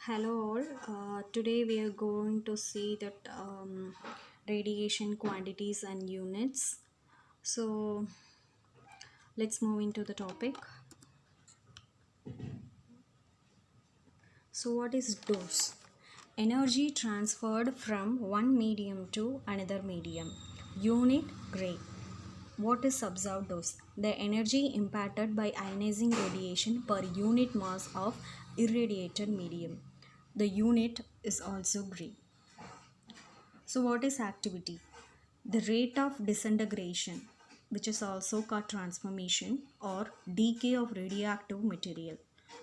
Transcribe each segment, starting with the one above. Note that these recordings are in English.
Hello all. Today we are going to see that radiation quantities and units. So let's move into the topic. So what is dose? Energy transferred from one medium to another medium. Unit gray. What is observed dose? The energy imparted by ionizing radiation per unit mass of irradiated medium. The unit is also gray. So, what is activity? The rate of disintegration, which is also called transformation or decay of radioactive material,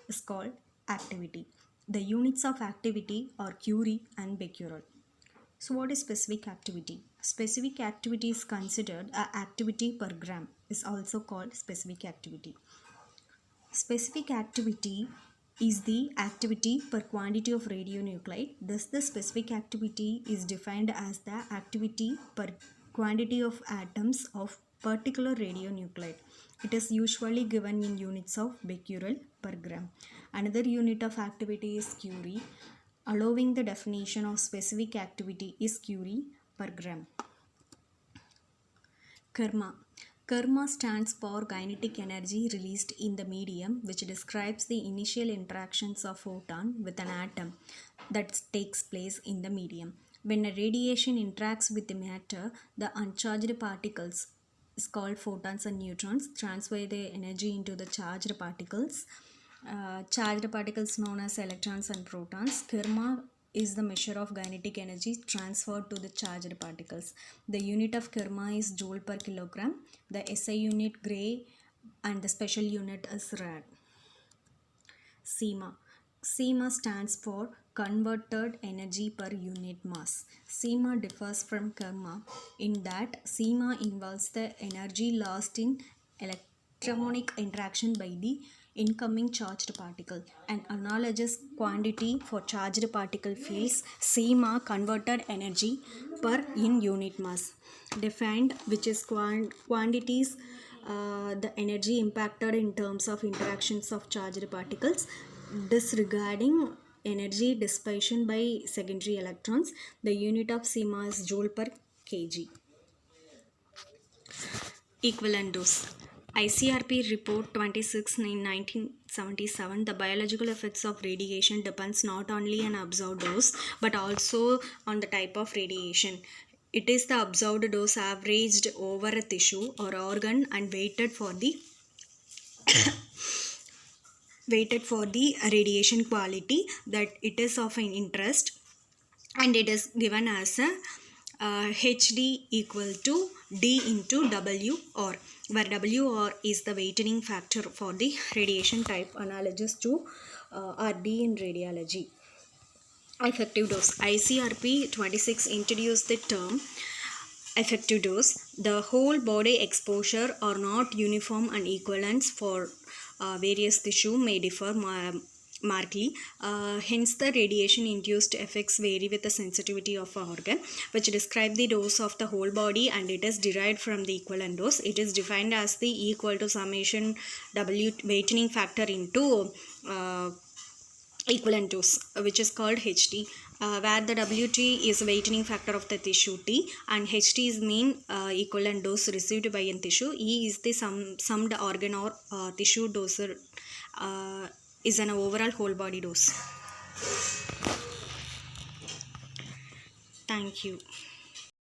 is called activity. The units of activity are curie and becquerel. So, what is specific activity? Specific activity is considered a activity per gram, is also called specific activity. Specific activity is the activity per quantity of radionuclide. Thus, the specific activity is defined as the activity per quantity of atoms of particular radionuclide. It is usually given in units of becquerel per gram. Another unit of activity is curie. Allowing the definition of specific activity is curie per gram. Karma. Karma stands for kinetic energy released in the medium, which describes the initial interactions of photon with an atom that takes place in the medium. When a radiation interacts with the matter, the uncharged particles is called photons and neutrons transfer their energy into the charged particles. Charged particles known as electrons and protons. Karma is the measure of kinetic energy transferred to the charged particles. The unit of karma is joule per kilogram. The SI unit gray and the special unit is rad. SEMA. SEMA stands for converted energy per unit mass. SEMA differs from karma in that SEMA involves the energy lost in electronic interaction by the incoming charged particle. An analogous quantity for charged particle fields, SEMA converted energy per in unit mass. Defined, which is quantities the energy impacted in terms of interactions of charged particles, disregarding energy dissipation by secondary electrons. The unit of SEMA is joule per kg. Equivalent dose. ICRP report 26 in 1977, the biological effects of radiation depends not only on observed dose but also on the type of radiation. It is the observed dose averaged over a tissue or organ and weighted for the radiation quality that it is of an interest, and it is given as a HD equal to D into WR, where WR is the weighting factor for the radiation type analogous to RD in radiology. Effective dose. ICRP 26 introduced the term effective dose. The whole body exposure are not uniform and equivalents for various tissue may differ markedly. Hence, the radiation induced effects vary with the sensitivity of an organ, which describe the dose of the whole body, and it is derived from the equivalent dose. It is defined as the E equal to summation W weighting factor into equivalent dose, which is called HT, where the WT is weighting factor of the tissue T and HT is mean equivalent dose received by a tissue. E is the summed organ or tissue dose, is an overall whole body dose. Thank you.